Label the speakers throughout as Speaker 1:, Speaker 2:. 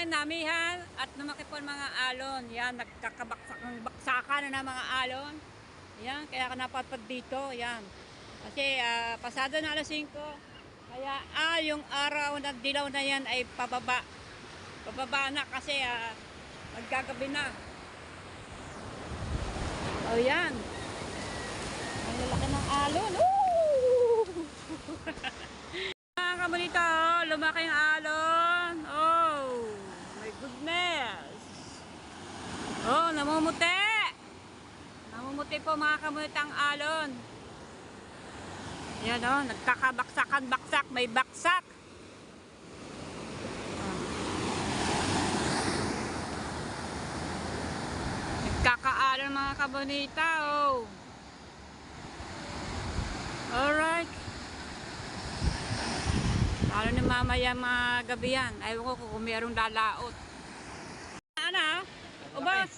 Speaker 1: yan, namihan at lumaki po ang mga alon. Yan, baksakan na ng mga alon. Yan, kaya ka napadpad dito. Yan. Kasi pasado na alas 5. Kaya yung araw na dilaw na yan ay pababa. Pababa na kasi maggagabi na. O yan. Ang lalaki ng alon. Woo! Mga kamunita, lumaki ang alon. Oh, my goodness. Oh, namumuti. Namumuti po mga kamunita ang alon. Yan o, nagkakabaksakan-baksak. May baksak. Nagkakaalon mga kabonita. Oh. Alright. Lalo na mamaya mga gabi yan. Ayaw ko kung mayroong lalaot. Ano? Ubos?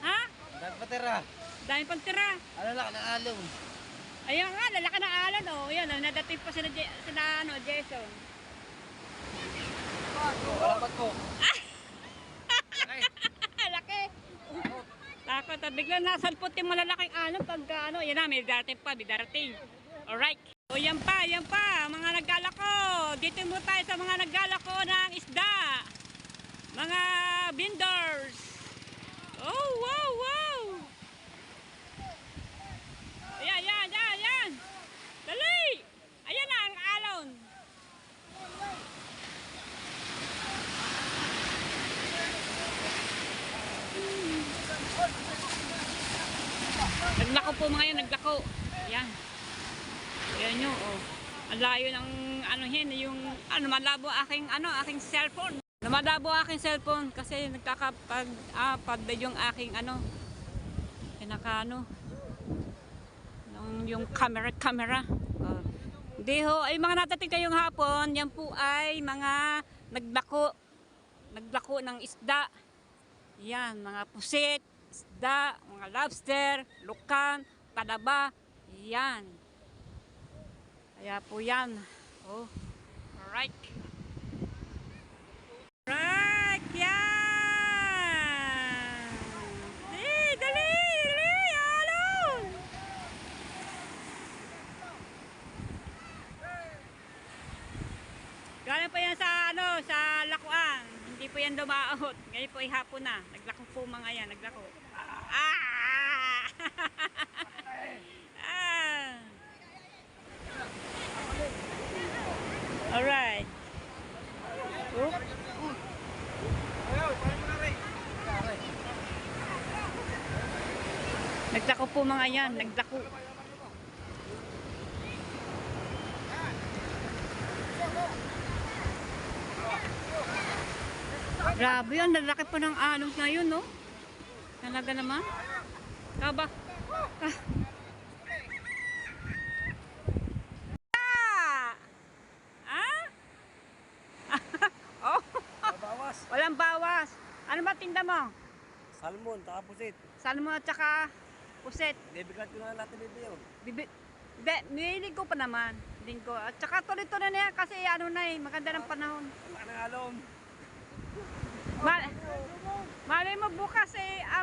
Speaker 1: Ha?
Speaker 2: Dami pa tira.
Speaker 1: Dami pang tira.
Speaker 2: Ano lang, ng alon.
Speaker 1: Ayun nga, lalaki na alon. Oh, yan. Nadating pa sila, Jason.
Speaker 2: Kalapat ko.
Speaker 1: Laki. Takot. Biglang nasalpot yung malalaking alon pagka ano. Yan na, may darating pa. May darating. Alright. O yan pa. Mga naglalako. Dito mo tayo sa mga naglalako ng isda. Mga vendors. Oh, wow. Ayan. Dali. Ayan na ang alon. Naglako po mga yan, naglako. Ayan. Ayan nyo, oh. Ang layo ng yung malabo aking cellphone. Lumalabo aking cellphone kasi nagkakapag-apad yung aking yung camera. Hindi ho, ay mga natating kayong hapon, yan po ay mga naglako ng isda. Yan, mga pusit, isda, mga lobster, lukan, talaba, yan. Kaya po yan. Oh, alright. Right, yan. Dali, alon. Galing pa yan sa lakuan. Hindi po yan dumaot. Ngayon po ay hapon na. Naglako po mga yan, naglako. Alright. Naglako po mga yan, naglako. Grabe yan, lalaki po ng alon ngayon, no? Talaga naman. Kaba. Walang bawas. Ano ba tinda mo?
Speaker 2: Salmon, taka pusit.
Speaker 1: Salmon at saka puset.
Speaker 2: Bibigat ko na natin dito yun.
Speaker 1: Nilig ko pa naman. Linggo. At saka tuloy-tuloy na yan kasi maganda ng panahon.
Speaker 2: Wala ka ng alon.
Speaker 1: Malay mo bukas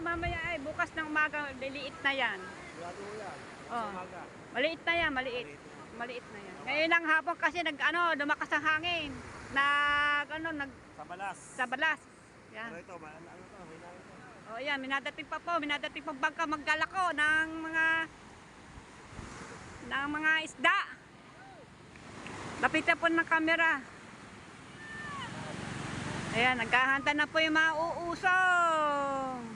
Speaker 1: mamaya bukas ng umaga, liliit na yan.
Speaker 2: Sigurado mo yan.
Speaker 1: Oh.
Speaker 2: Umaga.
Speaker 1: Maliit na yan, maliit. Maliit na yan. Ngayon ng hapon kasi lumakas ang hangin. Sa balas. Yan.
Speaker 2: Pero ito, may ito.
Speaker 1: Oh, yan, minadating pa bangka maggalako ng mga isda. Lapitan po ng kamera. Ayan, naghahanda na po yung mga uusong.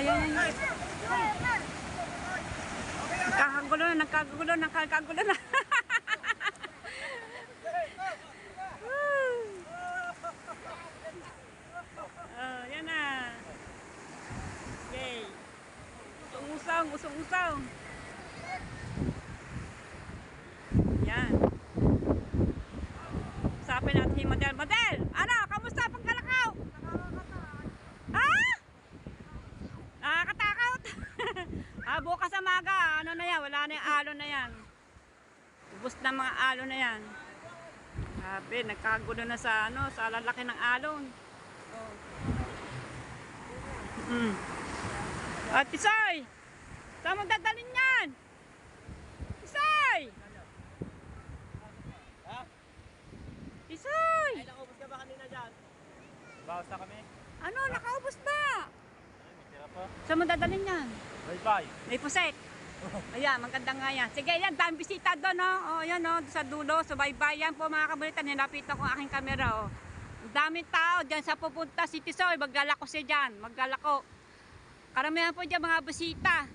Speaker 1: Ayan. Nagkakagulo na. Yan na. Okay. Usong-usong. Yan. Usapin natin si Model. Model! Ano? Kamusta pagkalakaw? Ha? wala na yung alon na yan. Ubus na mga alon na yan. Sabi, nagkagulo na sa sa lalaki ng alon. Oh. At Tisoy, saan mo dadalhin yan? Tisoy!
Speaker 2: Ha?
Speaker 1: Tisoy!
Speaker 2: Ay, nakaubos ka ba kanina dyan? Bawas na kami.
Speaker 1: Ano, nakaubos na.
Speaker 2: Ay, may tira pa.
Speaker 1: Saan mo dadalhin yan?
Speaker 2: Bye-bye.
Speaker 1: May pusek. Ayan, maganda nga yan. Sige, yan, dami bisita doon, no? O, yan, no, sa dulo, sa baybayan po, mga kabalitan. Nilapitan ko ang aking kamera, oh. Ang daming tao dyan sa pupunta si Tisoy. Maglalako siya dyan, maglalako. Karamihan po dyan, mga bisita.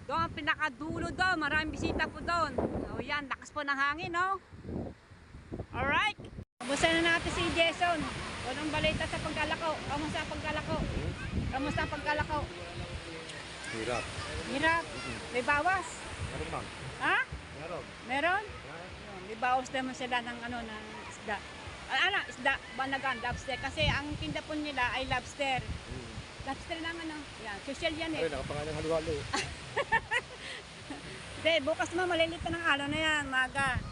Speaker 1: Doon, ang pinakadulo doon, maraming bisita po doon. O, yan, lakas po ng hangin, no? Alright. Kamusta na natin si Jason? Walang balita sa paglalako. Kamusta ang paglalako? Kamusta ang paglalako?
Speaker 2: Hirap.
Speaker 1: Hirap. May bawas.
Speaker 2: Meron bang?
Speaker 1: Ha?
Speaker 2: Meron.
Speaker 1: Meron? Yun, may bawas naman sila ng ng isda. Isda, banagan, lobster. Kasi ang tinda po nila ay lobster. Lobster lang yan, social yan
Speaker 2: Ay,
Speaker 1: eh.
Speaker 2: nakapangalan halo-halo.
Speaker 1: Hindi, bukas naman malilita ng alon na yan, maga.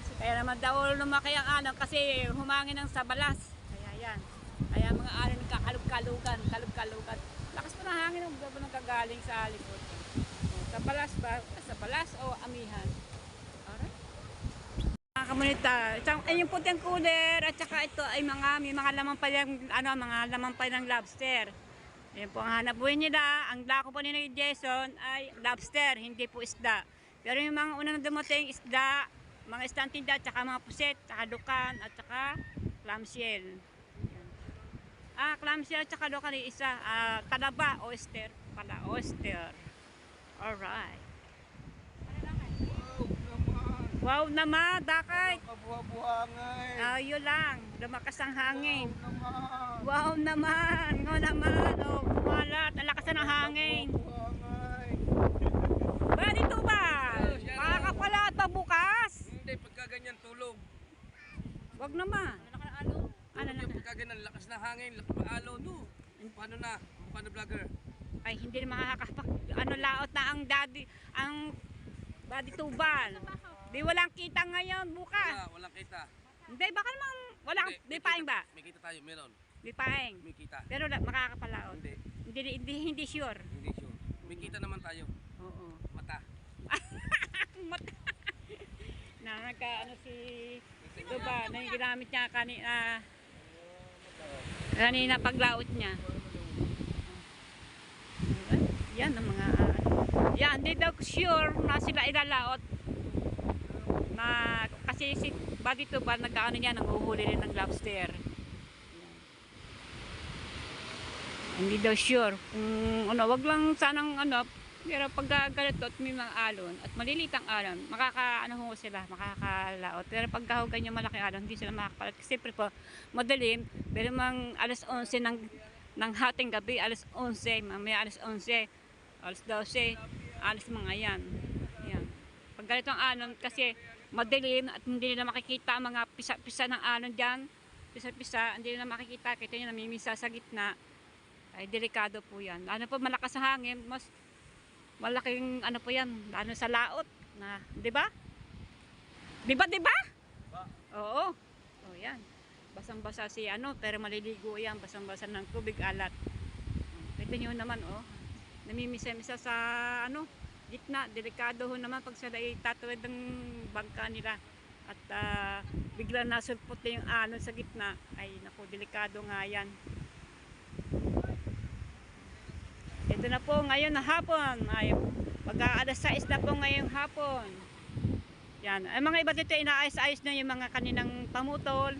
Speaker 1: Kasi kaya naman daw lumaki ang alon kasi humangin ng sabalas. Kaya yan. Kaya mga alon nagkakalug-kalugan, kalug-kalugan. Lakas pa ng hangin ng gabo ng kagaling sa likod. Sa balas ba? Sa balas o amihan? Alright. Mga kamunita, ay yung puting cooler at saka ito ay may mga laman pa yung, mga laman pa ng lobster. Yan po ang hanap buhay nila. Ang dako po ni Jason ay lobster, hindi po isda. Pero yung mga unang dumating isda, mga isdang tinda, at saka mga puset, saka dukan, at saka clamshell. Clamshell at saka dukan yung isa. Talaba, oyster pala, oyster. Alright. Wow naman, dakay.
Speaker 2: Kabuha-buhangay.
Speaker 1: Ayun lang, lumakas ang hangin.
Speaker 2: Naman.
Speaker 1: Wow naman, oh, kumalat, ang lakas ng hangin.
Speaker 2: Kabuha-buhangay.
Speaker 1: Ba, dito ba? Makakapalat pa bukas?
Speaker 2: Hindi, pagkaganyan tulog.
Speaker 1: Wag naman. Ano
Speaker 2: Hindi,
Speaker 1: na?
Speaker 2: pagkaganyan, lakas na hangin, lakas pa alo, no. Paano na? Paano vlogger?
Speaker 1: Ay, hindi na makakapag, laot na ang body tubal. Di walang kita ngayon, bukas.
Speaker 2: Walang kita.
Speaker 1: Hindi, baka naman, walang, di paing ba?
Speaker 2: May kita tayo, meron.
Speaker 1: Di paing.
Speaker 2: May kita.
Speaker 1: Pero makakapalaot.
Speaker 2: Hindi,
Speaker 1: Hindi sure.
Speaker 2: hindi sure. May kita naman tayo.
Speaker 1: Oo.
Speaker 2: Mata.
Speaker 1: Mata. Si ito ba, na yung ginamit niya kanina paglaot niya. Yan ang mga yan, hindi daw sure na sila ilalaot na kasi si body to ba nagkaano niya nanguhuli rin ng lobster. Hindi daw sure kung wag lang sanang pero pag ganito at may mga alon at maliliit ang alon, sila, makakalaot. Pero pag ganyan malaki alon, hindi sila makakapalat. Kasi po, madilim, pero mang alas 11 ng hating gabi, alas 11, mamaya alas 11, alas 12, alas mga yan. Yan. Pag ganito ang alon, kasi madilim at hindi nila makikita ang mga pisa-pisa ng alon dyan, pisa-pisa, hindi nila makikita, kita nyo namimisa sa gitna, ay delikado po yan. Ano po, malakas ang hangin, mas malaking po yan, sa laot na, 'di ba? 'Di ba? Oo. Oh, yan. Basang-basa si pero maliligo yan, basang-basa ng tubig alat. Kita niyo naman namimisa-misa sa gitna, delikado ho naman pag sila itatawid ng bangka nila at bigla nasulpot yung alon sa gitna, ay naku, delikado nga yan. Ito na po ngayon na hapon. Ay, mag-aalas 6 na po ngayong hapon. Yan. Ang mga iba dito inaayos-ayos na yung mga kaninang pamutol.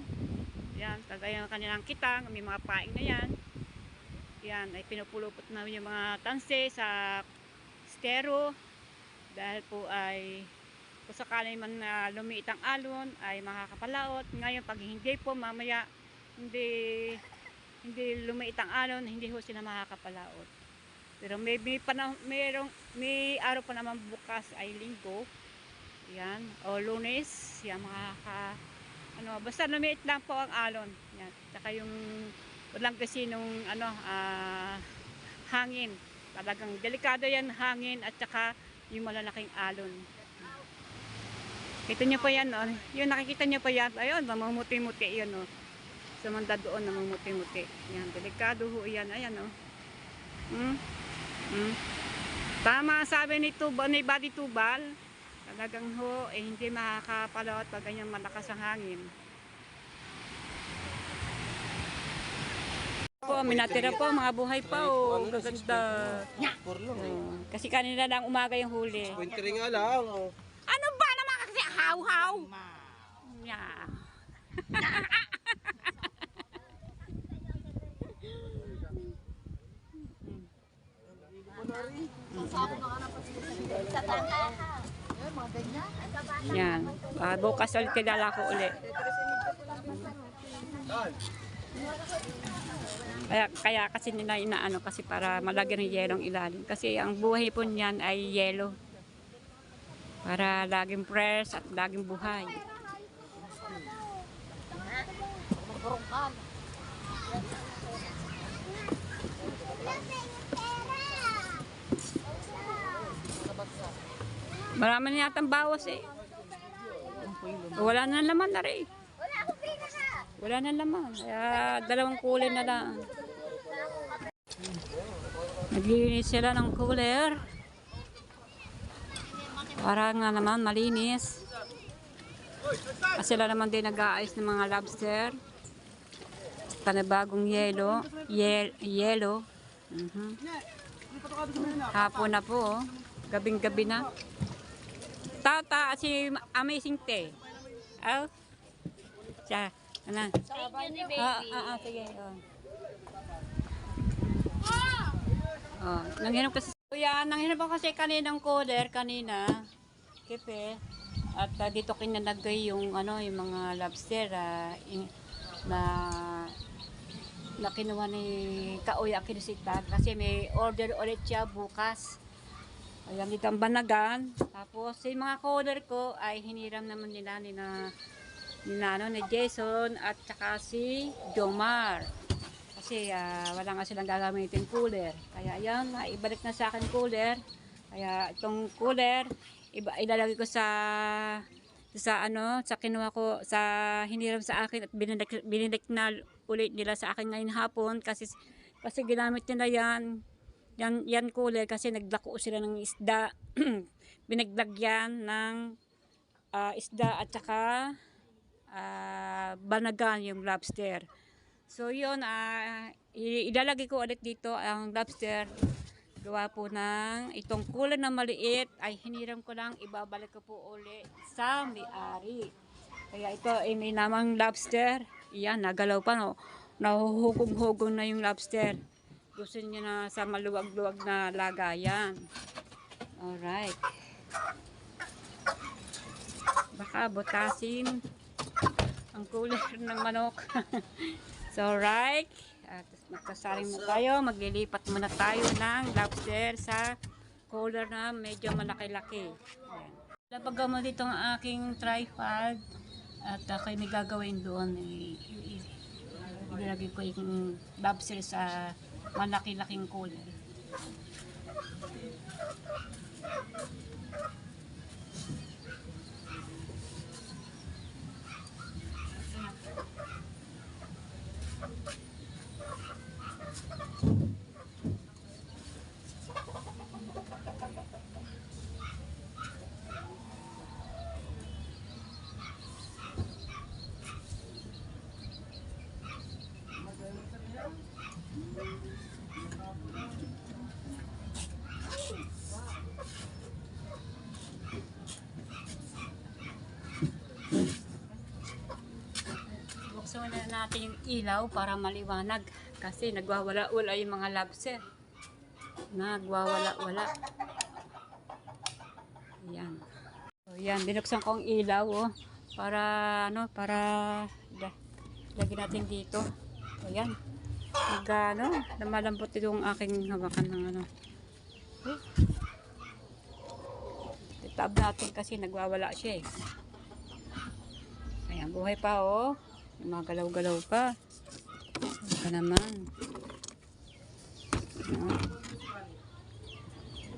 Speaker 1: Yan. Kagaya ng kaninang kitang. May mga paing na yan. Yan. Ay pinupulupot na yung mga tanse sa stero. Dahil po ay kung sakali man na lumiit ang alon ay makakapalaot. Ngayon pag hindi po mamaya hindi lumiit ang alon, hindi ho sila makakapalaot. Pero may may araw pa naman bukas ay linggo. Yan, o Lunes, yan basta lumiit lang po ang alon. Yan, saka yung walang kasi nung hangin. Talagang delikado yan hangin at saka Yung malalaking alon. Kita nyo pa yan, oh. Yun, nakikita nyo pa yan. Ayun, namumuti-muti yun, oh. Sa manda doon, namumuti-muti. Yan, delikado ho yan. Ayan, oh. Tama sabi ni Buddy Tubal. Talagang ho, hindi makakapalot pag ganyan malakas ang hangin. Po, minatira po, mga buhay pa, oh. Gaganda. Kasi kanina lang umaga yung huli.
Speaker 2: Winter nga lang. Oh.
Speaker 1: Ano ba naman kasi haw-haw? Yeah. Yan. Bukas ulit kilala ko ulit. Kaya kasi nila inaano kasi para malagyan ng yelong ilalim. Kasi ang buhay po niyan ay yelo. Para laging fresh at laging buhay. Marami na yatang bawas eh. Wala na laman na rin. Wala na laman. Kaya dalawang kulay na lang. Naglinis sila ng cooler. Para nga naman malinis. Kasi sila naman din nag-aayos ng mga lobster. Panibagong yelo. Yelo. Hapon na po. Gabing-gabi na. Tata, si Amazing Te. Oh. Siya. Ano? Sige. Nanghinap kasi. Yan, nanghinap ako kasi kaninang cooler kanina. Kepe. At dito kinalagay yung yung mga lobster na kinuha ni Kaoy Akinisita kasi may order ulit siya bukas. Ayan, dito ang banagan. Tapos, yung mga cooler ko ay hiniram naman nila ni Jason at saka si Jomar. Kasi wala nga silang gagamitin cooler. Kaya ayan, ibalik na sa akin cooler. Kaya itong cooler, ilalagay ko sa kinuha ko, sa hiniram sa akin at binilik na ulit nila sa akin ngayon hapon. Kasi ginamit nila yan cooler kasi naglako sila ng isda. Binaglagyan ng isda at saka banagan yung lobster. So yun, ilalagay ko ulit dito ang lobster. Gawa po ng itong cooler na maliit ay hiniram ko lang, ibabalik ko po ulit sa may-ari. Kaya ito ay may namang lobster. Iyan, nagalaw pa, no? Nahuhugong-hugong na yung lobster. Gusto niya na sa maluwag-luwag na lagayan. Alright. Baka butasin ang cooler ng manok. So, right. At magkasaring mo tayo. Maglilipat muna tayo ng lobster sa cooler na medyo malaki-laki. Lapag mo dito ang aking tripod. At ako'y may gagawin doon. Ilagay ko yung lobster sa malaki-laking cooler. Buksan na natin yung ilaw para maliwanag kasi nagwawala-wala yung mga lobster. Nagwawala-wala. Yan. So, yan, binuksan ko ang ilaw para lagyan natin dito. So, yan. Namalambot itong aking hawakan ng Itab natin kasi nagwawala siya Ayan, buhay pa Gumagalaw-galaw pa. Ito naman.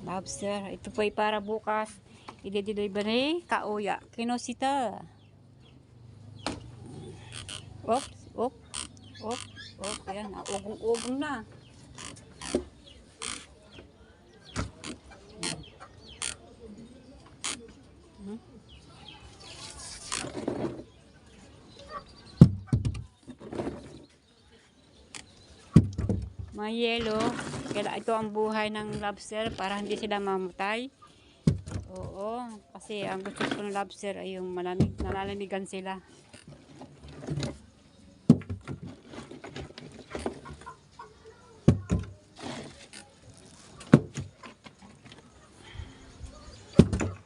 Speaker 1: Lobster. Ito po ay para bukas. I-deliver ni Kaoya. Kinosita. Oops. Op. Op. Op. Ayan. Ugong-ugong na. May yelo. Kaya ito ang buhay ng lobster para hindi sila mamatay. Oo, kasi ang gusto ko ng lobster ay yung malamig, nalalamigan sila.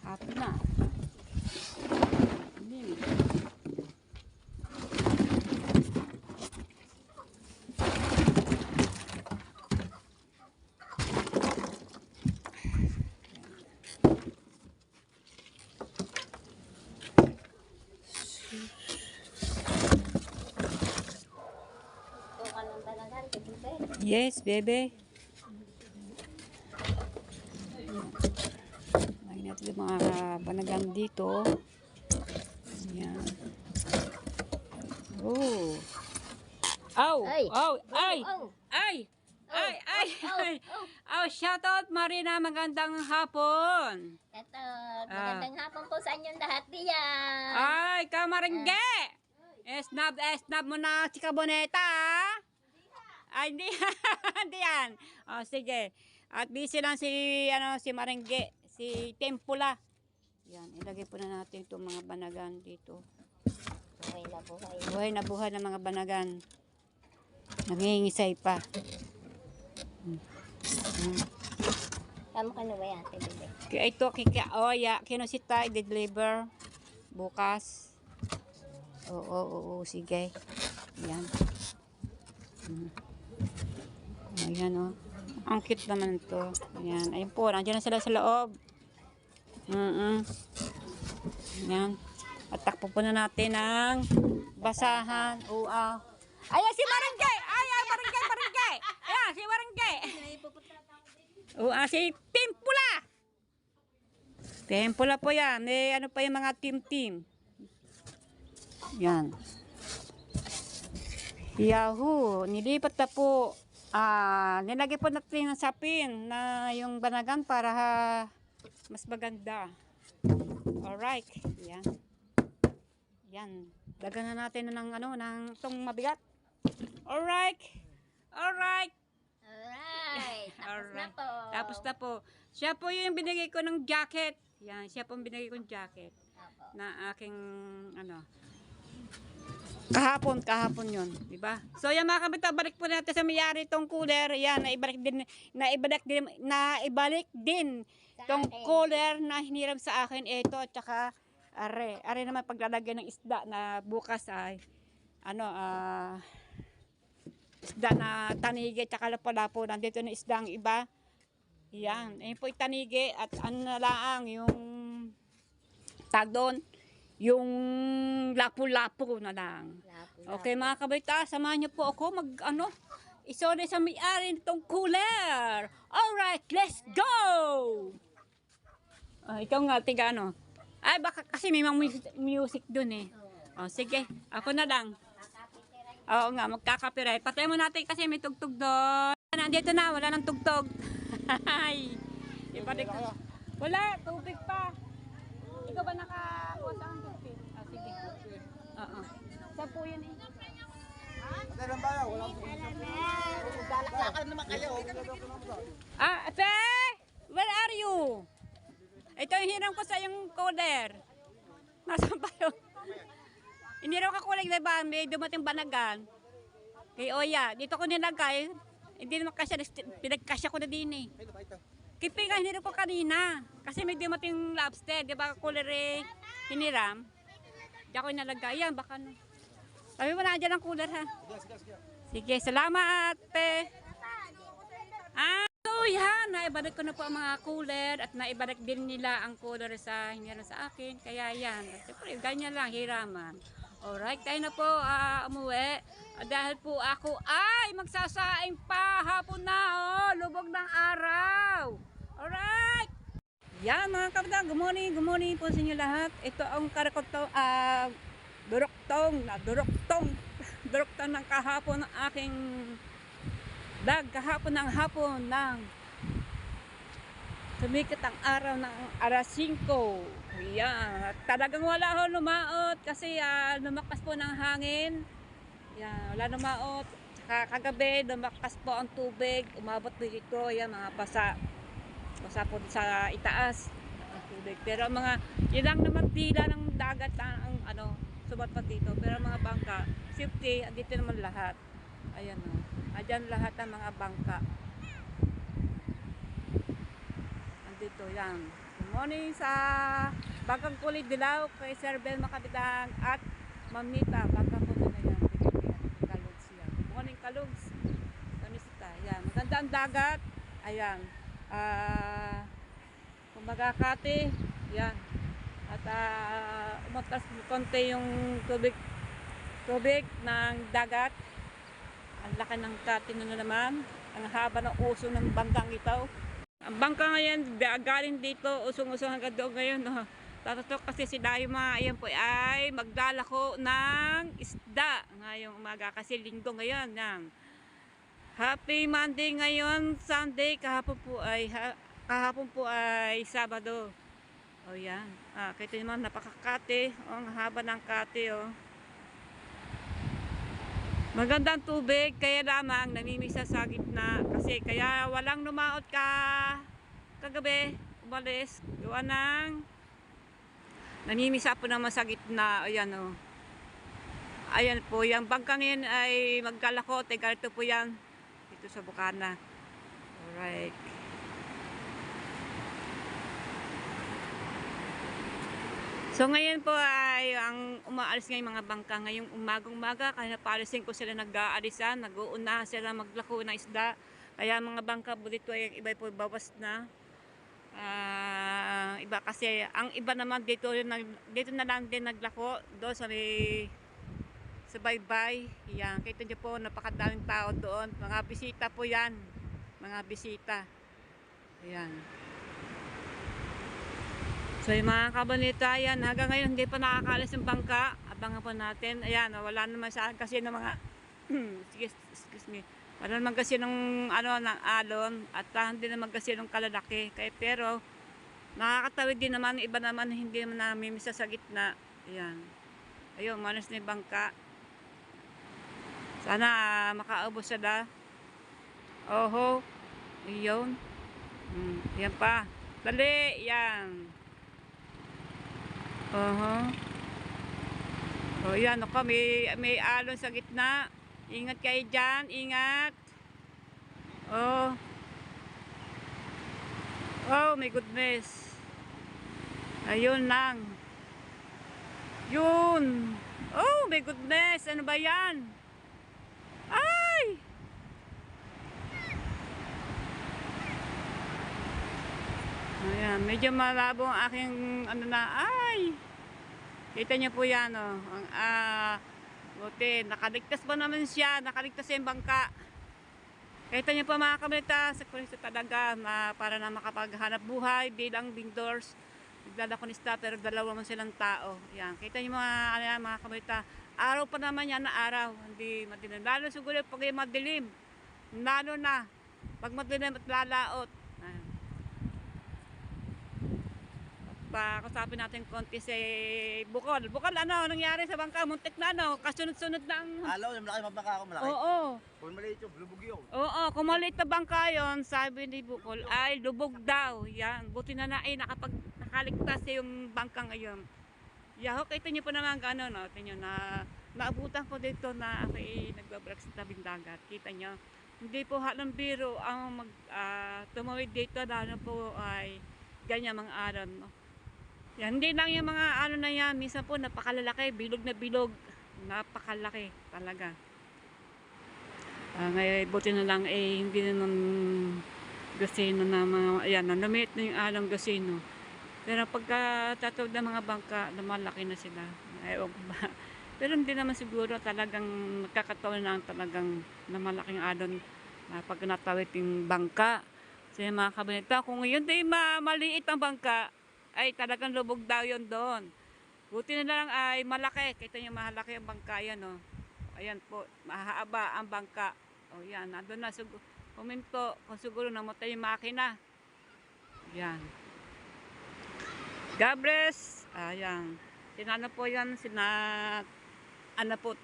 Speaker 1: Hapon na. Yes, bebe. Lagyan natin yung mga banagan dito. Ayan. Oh. Aw!
Speaker 3: Ay!
Speaker 1: Aw! Ay!
Speaker 3: Oh!
Speaker 1: Ay! Ay! Ay! Ay! Aw! Shoutout Marina, magandang hapon!
Speaker 3: Ito, magandang hapon po sa inyong lahat diyan.
Speaker 1: Ay! Kamaringge! Esnab mo na si Kaboneta! Ay, hindi. Hindi yan. O, sige. At busy lang si Maringge. Si Tempula. Yan. Ilagay po na natin itong mga banagan dito.
Speaker 3: Buhay na buhay.
Speaker 1: Buhay na buhay ng mga banagan. Nangingisay pa.
Speaker 3: Kamo ka na ba yan, bebe?
Speaker 1: Kaya ito, Kaoya. Kinosita, i-deliver. Bukas. Oo. Sige. Yan. Ayan o. Ang cute naman ito. Ayan. Ayun po. Nandiyan na sila sa loob. Ayan. At takpo po na natin ang basahan. Ayan si Barangay! Ayan, Barangay! Ayan, si Barangay! Si Tempula! Tempula po yan. May ano pa yung mga team. Yan. Yahoo! Nilipat na po. Nilagay po natin ng sapin na yung banagan para mas maganda. Alright. Yan. Yan. Dagan na natin ng tong mabigat. Alright. Tapos na po. Siya po yung binigay ko ng jacket. Yan. Siya po yung binigay kong jacket. Na aking kahapon yun, di ba? So yan mga kabita, balik po natin sa mayari tong cooler. Yan, naibalik din tong cooler na hiniram sa akin. Ito at saka are naman paglalagay ng isda na bukas ay isda na tanigi at saka lapo-lapo. Nandito na isda ang iba. Yan, ayun po itanigi at na lang yung tag doon. Yung lapo-lapo na lang. Okay mga kabaita, samahan niyo po ako isole sa may-ari nitong cooler. Alright, let's go! Ikaw nga, tiga Ay, baka kasi may mga music dun eh. Sige, ako na lang. Oo nga, magkakapiright. Patay mo natin kasi may tugtog doon. Nandito na, wala nang tugtog. Wala, tubig pa. Ikaw ba nakakuha sa tubig? Sige. Oo. Saan po yun eh?
Speaker 3: Maglalakad naman kayo.
Speaker 1: Ate! Where are you? Ito yung hiram ko sa yung cooler. Nasaan pa yun? Hindi raw kakulang, diba? May dumating banagan. Kay Oya. Dito ko nilagay. Hindi naman kasya. Pinagkasya ko na din eh. Kipi nga hiniram ko kanina. Kasi may dumating lobster. Diba cooler eh. Hiniram. Diyan ko nilagay. Yan, baka sabi mo na dyan ang cooler ha. Sige, salamat ate. So yan, naibalik ko na po ang mga cooler at naibalik din nila ang cooler sa hiniram sa akin. Kaya yan, siyempre ganyan lang, hiraman. Alright, tayo na po umuwi. Dahil po ako ay magsasaing pa hapon na, lubog ng araw. Alright! Yan mga kapitan, good morning po sa inyo lahat. Ito ang karakotong, duruktong ng kahapon ng aking kahapon ng hapon ng sumikat ang araw ng alas 5. Yan, talagang wala ho lumaot kasi lumakas po ng hangin. Yan, wala lumaot. Saka kagabi, lumakas po ang tubig, umabot dito, yan mga basa po sa itaas ang tubig. Pero mga ilang naman tila ng dagat ang sumapat dito. Pero mga bangka, safety, andito naman lahat. Ayan o. Andyan lahat ang mga bangka. Andito yan. Good morning sa Bangkang Kulit Dilaw kay Sir Ben Makabitan at Mamita. Bangkang Kulit na yan. Kalugs yan. Good morning Kalugs. Kamusta? Yan. Maganda ang dagat. Ayan. Kumbaga kati. Yan. At umatas konti yung tubig ng dagat. Ang laki ng kati na naman. Ang haba ng uso ng bangkang ito. Ang bangka ngayon galing dito usong-usong hanggang doon ngayon. No? Tatatok kasi si Daima ayan po ay maglalako ng isda ngayong umaga kasi linggo ngayon. Yan. Happy Monday ngayon, Sunday, kahapon po ay Sabado. O yan. Kita naman napakakate. Ang haba ng kate oh. Magandang tubig, kaya lamang namimisa sa gitna kasi kaya walang lumaot kagabi, umalis, gawa ng namimisa po naman sa gitna. Ayan o. Ayan po, yung bangkang yan ay maglalako, ganito po yan dito sa Bukana. Alright. So ngayon po ay ang umaalis ngayong mga bangka ngayong umaga kaya paalisin ko sila nag-aalisan, nag-uuna sila maglako ng isda. Kaya mga bangka po dito ay iba po bawas na. Iba kasi ang iba naman dito na lang din naglako doon sa baybay. Yan, kita niyo po napakadaming tao doon. Mga bisita po yan. Mga bisita. Ayan. So yung mga kabanita yan, hanggang ngayon hindi pa nakakaalis yung bangka. Abangan po natin. Ayan, wala naman sa kasi ng mga excuse me. Wala naman kasi ng ng alon at hindi naman kasi ng kalalaki. Kaya pero nakakatawid din naman, iba naman hindi naman namimisa sa gitna. Ayan. Ayun, manas na yung bangka. Sana makaubos sila. Oho. Ayun. Yan pa. Dali, yan. Oh, yan ako, may alon sa gitna. Ingat kayo dyan, ingat. Oh, my goodness. Ayun lang. Yun. Oh, my goodness. Ano ba yan? Ay! Ayan, medyo malabo ang aking ay! Kita niyo po yan, oh. Buti, nakaligtas pa naman siya, nakaligtas yung bangka. Kita niyo po mga kabalita, sa kurso talaga para na makapaghanap buhay bilang vendors. Nagdalakonista pero dalawa man silang tao. Yan, kita niyo mga kabalita, araw pa naman yan na araw, hindi madilim. Lalo siguro pag madilim, lalo na pag madilim at lalaot. Kusapin natin konti si Bukol. Bukol, ano nangyari sa bangka? Muntik na, kasunod-sunod na ang...
Speaker 4: Alaw, yung malaki mabangka ako, malaki.
Speaker 1: Oo.
Speaker 4: Kung maliit yung, lubog yun.
Speaker 1: Oo, kung maliit na bangka yun, sabi ni Bukol, ay lubog daw. Yan, buti na nakaligtas yung bangka ngayon. Yaho, kita niyo po naman gano'n, no? Tingnan na naabutan ko dito na ako nagbabrak sa tabing dagat. Kita niyo, hindi po halang biro ang tumawid dito, lalo po ay ganyan mga araw, no? Yan, hindi lang yung mga na yan, minsan po napakalalaki, bilog na bilog, napakalaki talaga. Ngayon, buti na lang hindi naman gasino na mga, ayan, namit na yung alang gasino. Pero pagka tatawid ng mga bangka, lumalaki na sila. Ewan ko ba. Pero hindi naman siguro talagang nagkakataon na talagang na malaking alon pag natawid yung bangka. So yung mga kabineta, kung yun din maliit ang bangka, ay talagang lubog daw yun doon. Buti na lang ay malaki. Kita niyo malaki ang bangka yan, oh. Ayan po, mahaba ang bangka. O yan, nandun na. Kuminto, kung siguro namatay yung makina. Yan. God bless. Ayan. Sinano po yan, ano po,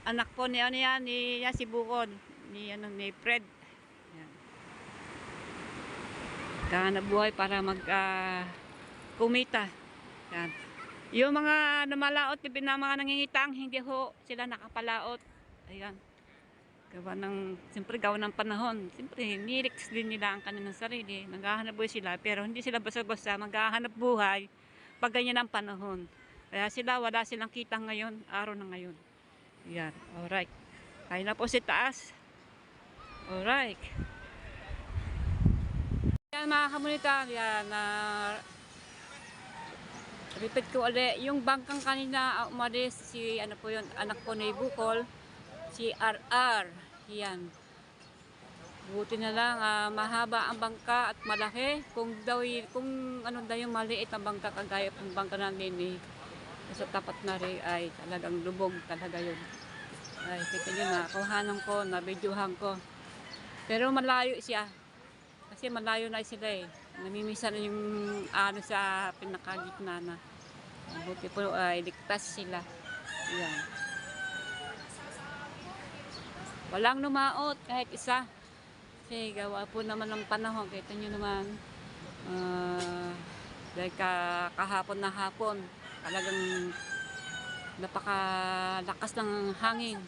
Speaker 1: anak po ni ano yan, ni si Bukod, ni Fred. Yan. Kahanap buhay para kumita. Yan. Yung mga namalaot, yung mga nangingitang, hindi ho sila nakapalaot. Ayan. Siyempre gawa ng panahon. Siyempre, nirix din nila ang kanilang sarili. Naghahanap buhay sila, pero hindi sila basta-basta maghahanap buhay pag ganyan ang panahon. Kaya wala silang kita ngayon, araw na ngayon. Ayan, alright. Kaya na po si taas. Alright. Yan mga kamunitan, yan, repeat ko ulit, yung bangkang kanina umalis, ano po yun, anak po ni Bukol, si RR, yan. Buti na lang, mahaba ang bangka at malaki. Kung ano daw yung maliit ang bangka, kagaya ng bangka namin ni sa tapat na rin, ay talagang lubog talaga yun. Ay, kita nyo na, kuhanan ko, nabidyohan ko. Pero malayo siya. Kasi malayo na sila eh. Namimisan na yung ano sa pinakagitna na. Buti po ay ligtas sila. Yan. Walang numaot kahit isa. Kasi gawa po naman ng panahon. Kita nyo naman. Dahil kahapon na hapon. Talagang napakalakas ng hangin.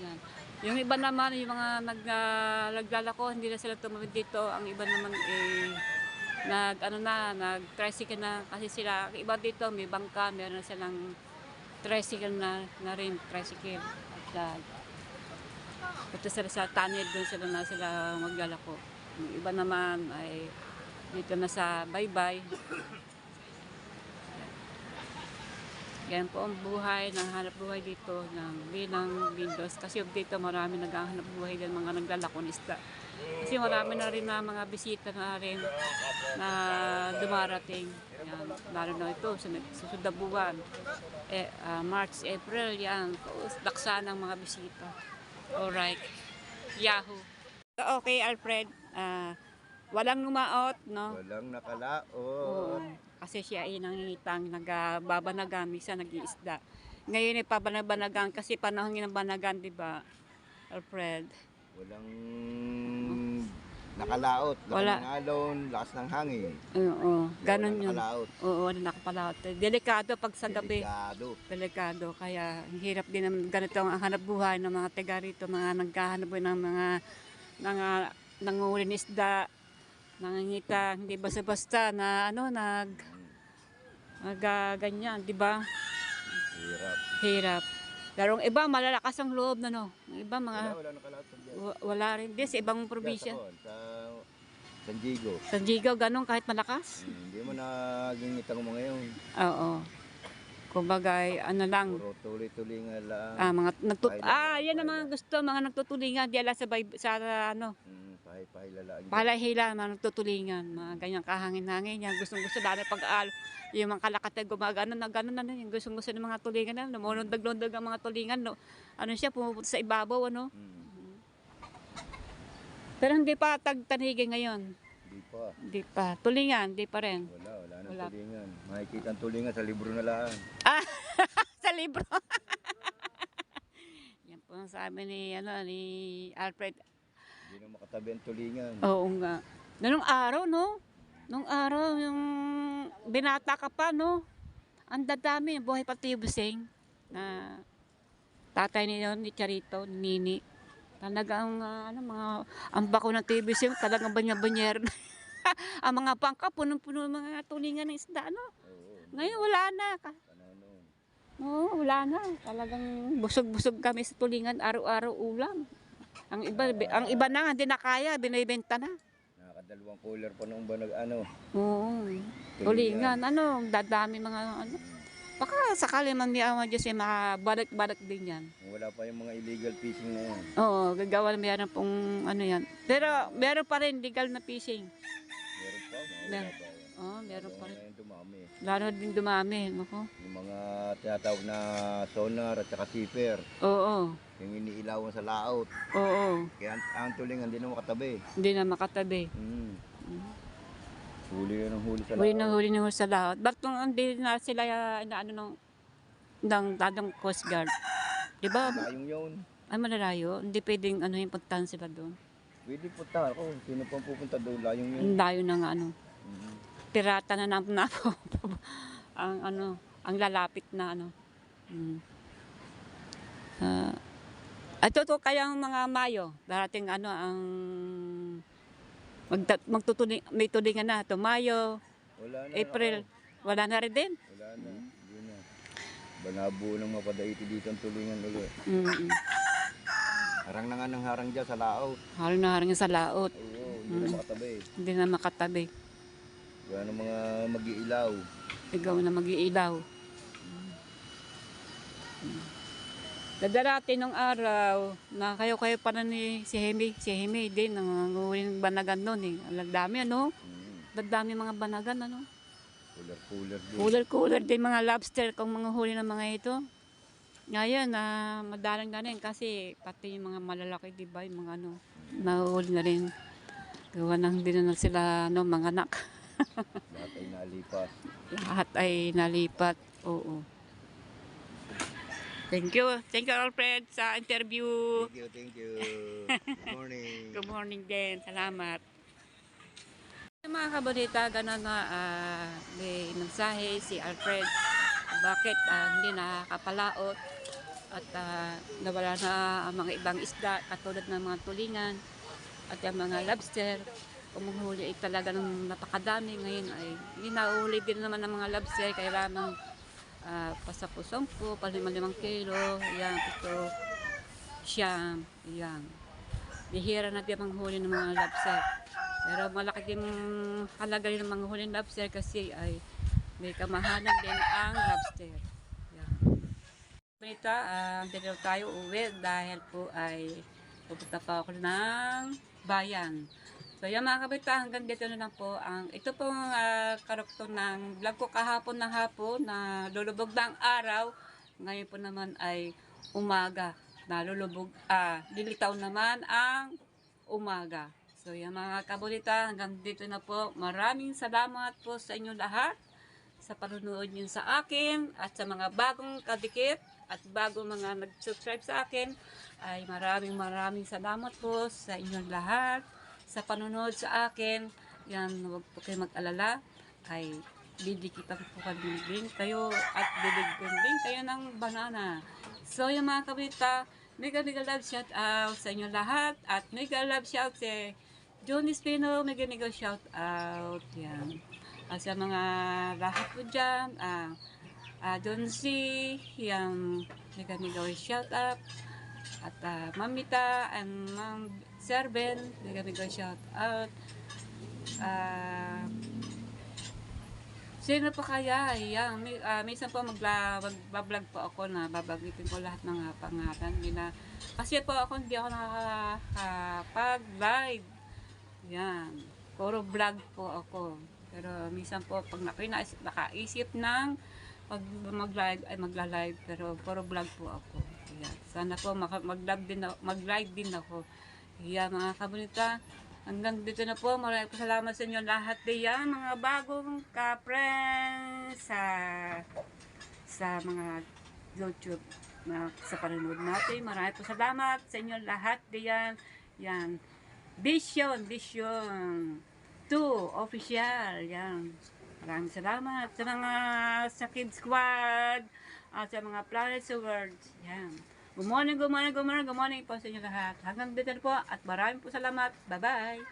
Speaker 1: Yan. Yung iba naman, yung mga naglalako, hindi na sila tumawid dito. Ang iba naman nag-tricycle na kasi sila. Ang iba dito, may bangka, meron na silang tricycle na rin, tricycle. At punta sila sa tunnel, doon sila maglalako. Yung iba naman ay dito na sa baybay. Yan po ang buhay, naghahanap buhay dito ng bilang Windows. Kasi dito marami naghahanap buhay din mga naglalakong isda. Kasi marami na rin na mga bisita na rin na dumarating. Yan, lalo na ito sa susunod na buwan. March, April, yan. Laksa ng mga bisita. Alright. Yahoo! Okay, Alfred. Walang numaot, no?
Speaker 4: Walang nakalaot.
Speaker 1: Oo. Kasi siya ay nangingitang, nagbabanagan, minsan nag-iisda. Ngayon ay pabanagan kasi panahon ng banagan, di ba, Alfred?
Speaker 4: Walang nakalaot.
Speaker 1: Wala.
Speaker 4: Lakas ng alon, lakas ng hangin.
Speaker 1: Oo, ganun yun.
Speaker 4: Nakalaot.
Speaker 1: Oo, nakapalaot. Delikado pag sa gabi.
Speaker 4: Delikado.
Speaker 1: Delikado. Kaya hirap din naman ganito ang hanap buhay ng mga taga rito, mga naghahanap buhay ng mga nanguhuli ng isda, nangingita, hindi basta-basta na ganyan, di ba?
Speaker 4: Hirap.
Speaker 1: Hirap. Pero ang iba malalakas ang loob na no. Ang iba mga
Speaker 4: Wala nakalaot sa diyan.
Speaker 1: wala rin din sa ibang probinsya.
Speaker 4: Sa San Diego.
Speaker 1: Sa Gigaw ganun kahit malakas.
Speaker 4: Hindi mo naging itang mga yun.
Speaker 1: Oo. Kumbaga ano lang.
Speaker 4: Puro tuloy-tuloy nga lang.
Speaker 1: Yan ang mga gusto, mga nagtutulingan di ala sa ano.
Speaker 4: Pahilalaan.
Speaker 1: Palahila, mga nagtutulingan, mga ganyang kahangin-hangin yan. Gustong-gusto dahil yung mga kalakatay gumagano na gano'n na yung gustong-gusto ng mga tulingan na lumundag-lundag ang mga tulingan. No? Ano siya, pumupunta sa ibabaw, ano? Pero hindi pa tagtanigin ngayon.
Speaker 4: Hindi pa.
Speaker 1: Tulingan, hindi pa rin.
Speaker 4: Wala nang tulingan. Makikita ang tulingan sa libro na lang.
Speaker 1: Sa libro. Yan po ang sabi ni Alfred.
Speaker 4: Hindi na makatabi ang tulingan.
Speaker 1: Oo nga. Nung araw, no? Nung araw, yung binata ka pa, no? Ang dadami, buhay pati yung busing. Na tatay ni Charito, ni Nini. Talagang, ang bako ng TV sing, talagang banya-banyer. Ang mga bangka, punong-puno mga tulingan ng isda, no? Ngayon, wala na. Oo, wala na. Talagang busog-busog kami sa tulingan, araw-araw ulam. Ang iba na hindi na kaya, binibenta na.
Speaker 4: Nakakadalawang cooler pa nung ba
Speaker 1: Oo. Tulingan, dadami mga Baka sakali man may awa Diyos, makabalik-balik din yan.
Speaker 4: Wala pa yung mga illegal fishing na yan.
Speaker 1: Oo, gagawa na meron pong ano yan. Pero meron pa rin legal na fishing.
Speaker 4: Meron pa, mga wala
Speaker 1: Meron.
Speaker 4: pa yan.
Speaker 1: Oo, meron pa rin.
Speaker 4: Ngayon dumami.
Speaker 1: Lalo din dumami. Naku.
Speaker 4: Yung mga tinatawag na sonar at saka zipper.
Speaker 1: Oo,
Speaker 4: Yung iniilawan sa laot.
Speaker 1: oo.
Speaker 4: Kaya ang tulingan, hindi na makatabi.
Speaker 1: Hindi na makatabi.
Speaker 4: Huli na ng huli sa
Speaker 1: Huli
Speaker 4: laot.
Speaker 1: na huli na sa lahat. Ba't kung hindi na sila inaano ng dadong Coast Guard? Di ba?
Speaker 4: Layong yun.
Speaker 1: Ay, malalayo. Hindi pwedeng ano yung puntahan sila doon.
Speaker 4: Pwede punta ako. Sino pang pupunta doon? Layong yun.
Speaker 1: Ang layo ng ano.
Speaker 4: Mhm.
Speaker 1: Pirata na na po. ang ano, ang lalapit na ano. Ito to kayang mga Mayo. Darating ano ang may tulingan na to Mayo,
Speaker 4: Wala na.
Speaker 1: April. Wala na rin din.
Speaker 4: Wala na. Hindi na. Banabuo ng mapadaiti dito ang tulingan ulit.
Speaker 1: Mm.
Speaker 4: Harang na nga ng harang dyan sa laot.
Speaker 1: Halo na rin sa laot.
Speaker 4: Oo, hindi na makatabi.
Speaker 1: Hindi na makatabi.
Speaker 4: Wala na mga mag-iilaw.
Speaker 1: Ikaw na mag-iilaw. Dadarating nung araw na kayo pa na ni si Hemi din nangunguling banagan noon eh. Ang dami ano? Ang dami mga banagan ano?
Speaker 4: Cooler din.
Speaker 1: Cooler din mga lobster kung mga huli ng mga ito. Ngayon na madalang na rin kasi pati yung mga malalaki di ba yung mga ano nahuli na rin. Gawa nang hindi na sila no mga anak.
Speaker 4: Lahat ay nalipas.
Speaker 1: Lahat ay nalipat. Oo. Thank you Alfred sa interview.
Speaker 4: Thank you. Good morning.
Speaker 1: Good morning din. Salamat. Mga kabalita, gano'n na may mensahe si Alfred. Bakit hindi nakakapalaot at nawala na ang mga ibang isda katulad ng mga tulingan at yung mga lobster. Umuhuli ay talaga ng napakadami. Ngayon ay hindi nauhuli din naman ng mga lobster. Kaya lamang pasapusong po, 5 kilo, yan, ito, siyam, yan. Bihira na din ang huli ng mga lobster. Pero malaki din halaga rin ng mga huli ng lobster kasi ay may kamahalan din ang lobster. Yan. Balita, dito tayo uwi dahil po ay pupunta pa ako ng bayan. So yan mga kabita, hanggang dito na lang po ang ito pong karugtong ng vlog ko kahapon na hapon na lulubog na ang araw. Ngayon po naman ay umaga na lulubog, lilitaw naman ang umaga. So yan mga kabulita, hanggang dito na po. Maraming salamat po sa inyo lahat sa panunood niyo sa akin at sa mga bagong kadikit at bagong mga nag-subscribe sa akin ay maraming salamat po sa inyong lahat. Sa panonood sa akin, yan, huwag po kayo mag-alala, ay didikitan po kami din kayo at bibigyan din kayo ng banana. So, yung mga kabita, mega love shout out sa inyo lahat at mega love shout si John Espino, mega shout out, yan. At sa mga lahat po dyan, John C, yan, mega shout out. At Mamita and Ma'am Serben, mega shout out. Sino pa kaya? Ayan, minsan po magbablog po ako na babagitin ko lahat ng pangalan. Kasi po ako hindi ako nakakapag-live. Yan, puro vlog po ako. Pero minsan po pag nakaisip ng pag magla-live, pero puro vlog po ako. Ayan. Sana po mag-live din ako. Ayan mga kabunita, hanggang dito na po. Maraming salamat sa inyo lahat diyan, mga bagong ka-friends sa mga YouTube na sa panonood natin. Maraming salamat sa inyo lahat diyan. Yan. Vision 2 official. Yan. Maraming salamat sa mga sa Kids Squad at sa mga Planets Awards. Yan. Good morning po sa inyo lahat. Hanggang dito na po at maraming po salamat. Bye-bye.